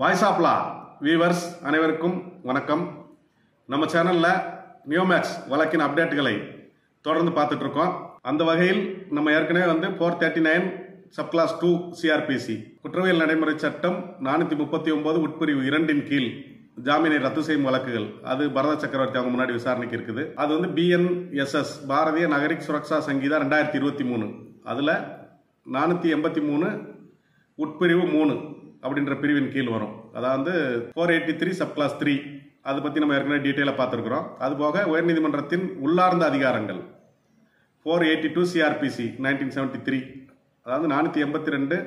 Voice of law viewers அனைவருக்கும் வணக்கம். நம்ம சேனலில் நியோமேக்ஸ் வழக்கின் அப்டேட்டுகளை தொடர்ந்து பார்த்துட்டு இருக்கோம். அந்த வகையில் நம்ம ஏற்கனவே 439 சப்கிளாஸ் 2 சிஆர்பிசி குற்றவியல் நடைமுறை சட்டம் 439 உட்பிரிவு 2 கீழ் ஜாமீனை ரத்து செய்யும் வழக்குகள் அது பரத சக்கரவர்த்தி அவங்க முன்னாடி விசாரணைக்கு இருக்குது. அது BNSS பாரதிய நகரிக் சுரக்ஷா சங்கீதா 2023 அதில் 483 உட்பிரிவு 3 அப்படின்ற பிரிவின் கீழ் வரும். அதாவது 483 சப்கிளாஸ் 3 அதை பற்றி நம்ம ஏற்கனவே டீட்டெயிலாக பார்த்துருக்குறோம். அதுபோக உயர்நீதிமன்றத்தின் உள்ளார்ந்த அதிகாரங்கள் 482 சிஆர்பிசி 1973 அதாவது 482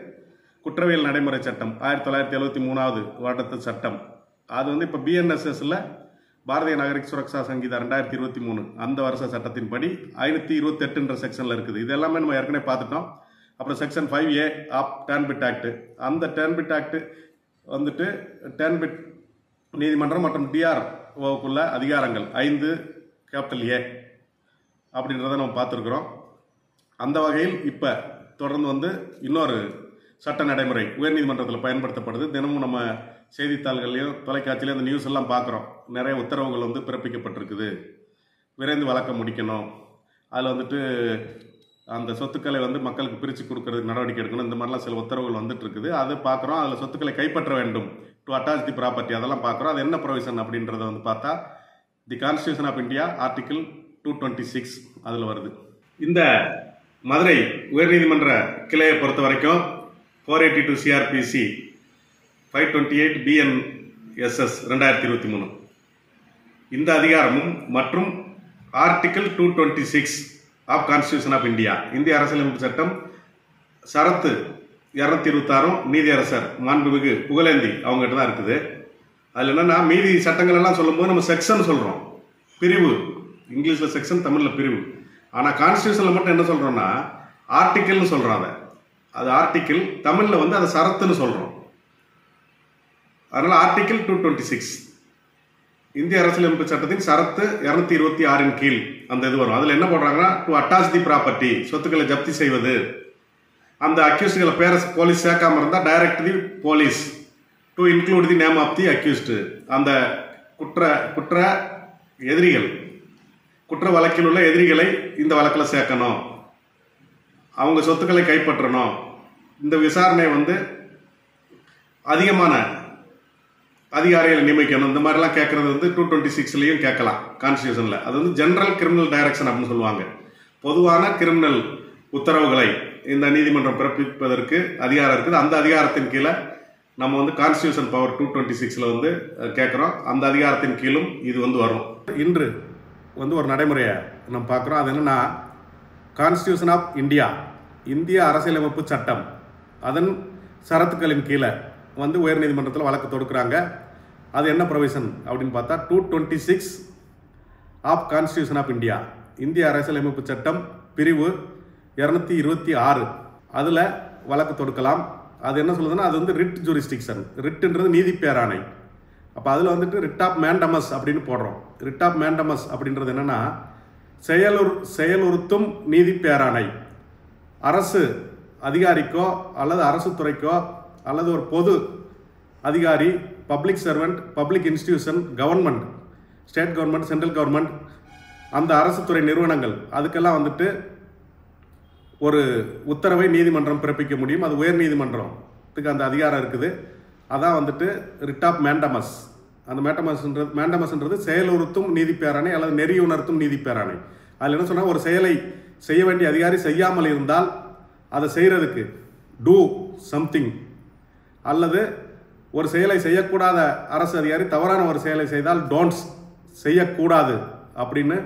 குற்றவியல் நடைமுறை சட்டம் 1973 வருடத்து சட்டம் அது இப்போ BNSSல பாரதிய நகரிக் சுரக்ஷா சங்கீதா 2023 அந்த வருஷ சட்டத்தின்படி 528 செக்ஷன்ல இருக்குது. இது எல்லாமே நம்ம ஏற்கனவே பார்த்துட்டோம். அப்புறம் செக்ஷன் 5A ஆஃப் டேன்பிட் ஆக்ட், அந்த டேன்பிட் ஆக்ட் டேன்பிட் நீதிமன்றம் மற்றும் DR வகுப்புள்ள அதிகாரங்கள் 5A அப்படின்றத நம்ம பார்த்துருக்குறோம். அந்த வகையில் இப்போ தொடர்ந்து இன்னொரு சட்ட நடைமுறை உயர்நீதிமன்றத்தில் பயன்படுத்தப்படுது. தினமும் நம்ம செய்தித்தாள்கள்லையும் தொலைக்காட்சியிலையும் அந்த நியூஸ் எல்லாம் பார்க்குறோம். நிறைய உத்தரவுகள் பிறப்பிக்கப்பட்டிருக்குது. விரைந்து வழக்கம் முடிக்கணும், அதில் அந்த சொத்துக்களை மக்களுக்கு பிரித்து கொடுக்கறதுக்கு நடவடிக்கை எடுக்கணும், இந்த மாதிரிலாம் சில உத்தரவுகள் வந்துட்டு இருக்குது. அது பார்க்குறோம். அதில் சொத்துக்களை கைப்பற்ற வேண்டும், டு அட்டாச் தி ப்ராப்பர்ட்டி, அதெல்லாம் பார்க்குறோம். அது என்ன ப்ரொவிஷன் அப்படின்றத பார்த்தா the constitution of India article 226 அதில் வருது. இந்த மதுரை உயர்நீதிமன்ற கிளையை பொறுத்த வரைக்கும் 482 சிஆர்பிசி 528 BNSS 2023 இந்த அதிகாரமும் மற்றும் article 226 of constitution of India இந்திய அரசியலமைப்பு சட்டம் சரத்து 226 நீதியரசர் மாண்புமிகு புகழேந்தி அவங்ககிட்ட தான் இருக்குது. அதில் என்னன்னா மீதி சட்டங்கள் எல்லாம் சொல்லும்போது நம்ம செக்ஷன் சொல்கிறோம், பிரிவு, இங்கிலீஷில் செக்ஷன், தமிழில் பிரிவு. ஆனால் கான்ஸ்டியூஷனில் மட்டும் என்ன சொல்கிறோம்னா ஆர்டிக்கிள்னு சொல்கிறோம். அது ஆர்டிக்கிள், தமிழில் அதை சரத்துன்னு சொல்கிறோம். அதனால் ஆர்டிக்கிள் 226 இந்திய அரசியலமைப்பு சட்டத்தின் சரத்து 226 கீழ் அந்த இது வரும். அதில் என்ன போடுறாங்கன்னா டு அட்டாச் தி ப்ராப்பர்ட்டி, சொத்துக்களை ஜப்தி செய்வது. அந்த அக்யூஸ்டுகளை பேரை போலீஸ் சேர்க்காம இருந்தால் direct the police to include the name of the accused. அந்த குற்ற எதிரிகள், குற்ற வழக்கில் உள்ள எதிரிகளை இந்த வழக்கில் சேர்க்கணும், அவங்க சொத்துக்களை கைப்பற்றணும். இந்த விசாரணை அதிகமான அதிகாரிகளை நியமிக்கணும். இந்த மாதிரிலாம் கேட்கறது 226லையும் கேட்கலாம் கான்ஸ்டியூஷனில். அது ஜெனரல் கிரிமினல் டைரக்ஷன் அப்படின்னு சொல்லுவாங்க. பொதுவான கிரிமினல் உத்தரவுகளை இந்த நீதிமன்றம் பிறப்பிப்பதற்கு அதிகாரம் இருக்குது. அந்த அதிகாரத்தின் கீழே நம்ம கான்ஸ்டியூஷன் பவர் 226ல் கேட்குறோம். அந்த அதிகாரத்தின் கீழும் இது வரும். இன்று ஒரு நடைமுறையை நம்ம பார்க்குறோம். அது என்னன்னா கான்ஸ்டியூஷன் ஆஃப் இந்தியா, இந்திய அரசியலமைப்பு சட்டம், அதன் சரத்துக்களின் கீழே உயர்நீதிமன்றத்தில் வழக்கு தொடுக்கிறாங்க. அது என்ன ப்ரொவிஷன் அப்படின்னு பார்த்தா 226 ஆஃப் கான்ஸ்டியூஷன் ஆஃப் இந்தியா, இந்திய அரசியலமைப்பு சட்டம் பிரிவு 226 அதில் வழக்கு தொடுக்கலாம். அது என்ன சொல்லுதுன்னா அது ரிட் ஜூரிஸ்டிக்ஷன். ரிட்ன்றது நீதி பேராணை. அப்போ அதில் ரிட் ஆஃப் மேண்டமஸ் அப்படின்னு போடுறோம். ரிட் ஆஃப் மேண்டமஸ் அப்படின்றது என்னன்னா செயலுறுத்தும் நீதி பேராணை. அரசு அதிகாரிக்கோ அல்லது அரசு துறைக்கோ அல்லது ஒரு பொது அதிகாரி, public servant, public institution, government, state government, central government, அந்த அரசு துறை நிறுவனங்கள் அதுக்கெல்லாம் ஒரு உத்தரவை நீதிமன்றம் பிறப்பிக்க முடியும். அது உயர் நீதிமன்றத்துக்கு அந்த அதிகாரம் இருக்குது. அதான் ரிட் ஆஃப் மேண்டமஸ். அந்த மேண்டமஸ்ன்றது செயலுறுத்தும் நீதி பேராணை அல்லது நெறியுணர்த்தும் நீதி பேராணை. அதில் என்ன சொன்னால் ஒரு செயலை செய்ய வேண்டிய அதிகாரி செய்யாமல் இருந்தால் அதை செய்கிறதுக்கு டூ சம்திங், அல்லது ஒரு செயலை செய்யக்கூடாத அரசு அதிகாரி தவறான ஒரு செயலை செய்தால் டோன்ட்ஸ், செய்யக்கூடாது அப்படின்னு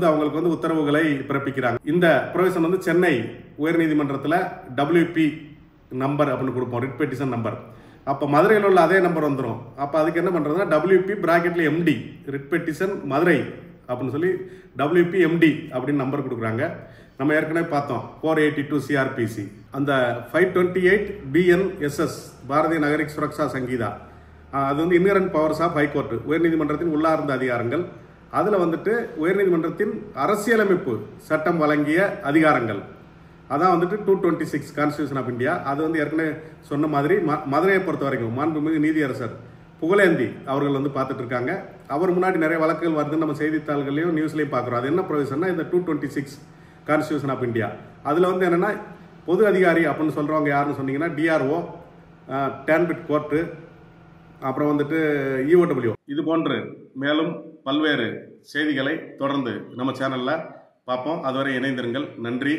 அவங்களுக்கு உத்தரவுகளை பிறப்பிக்கிறாங்க. இந்த ப்ரொவிஷன் சென்னை உயர்நீதிமன்றத்தில் WP நம்பர் அப்படின்னு கொடுப்போம், ரிட் பெட்டிஷன் நம்பர். அப்போ மதுரையில் உள்ள அதே நம்பர் வந்துடும். அப்போ அதுக்கு என்ன பண்ணுறதுன்னா WP ப்ராக்கெட்டில் MD, ரிட் பெட்டிஷன் மதுரை அப்படின்னு சொல்லி WP MD அப்படின்னு நம்பர் கொடுக்குறாங்க. நம்ம ஏற்கனவே பார்த்தோம் 482 சிஆர்பிசி, அந்த 528 BNSS பாரதிய நகரிக் சுரக்ஷா சங்கீதா அது இன்ஹரண்ட் பவர்ஸ் ஆஃப் ஹைகோர்ட், உயர்நீதிமன்றத்தின் உள்ளார்ந்த அதிகாரங்கள். அதில் உயர்நீதிமன்றத்தின் அரசியலமைப்பு சட்டம் வழங்கிய அதிகாரங்கள் அதான் வந்துட்டு 226 கான்ஸ்டியூஷன் ஆஃப் இந்தியா. அது வந்து ஏற்கனவே சொன்ன மாதிரி மதுரையை பொறுத்த வரைக்கும் மாண்புமிகு நீதியரசர் புகழேந்தி அவர்கள் வந்து பார்த்துட்டு இருக்காங்க. அவர் முன்னாடி நிறைய வழக்குகள் வருதுன்னு நம்ம செய்தித்தாள்களையும் நியூஸ்லையும் பார்க்குறோம். அது என்ன ப்ரொவிஷன்னா இந்த 226 கான்ஸ்டியூஷன் ஆஃப் இந்தியா. அதில் வந்து என்னென்னா பொது அதிகாரி அப்படின்னு சொல்கிறவங்க யாருன்னு சொன்னீங்கன்னா டிஆர்ஓ, டேன்பிட் கோர்ட்டு, அப்புறம் வந்துட்டு இஓடபிள்யூ, இது போன்று மேலும் பல்வேறு செய்திகளை தொடர்ந்து நம்ம சேனலில் பார்ப்போம். அதுவரை இணைந்திருங்கள். நன்றி.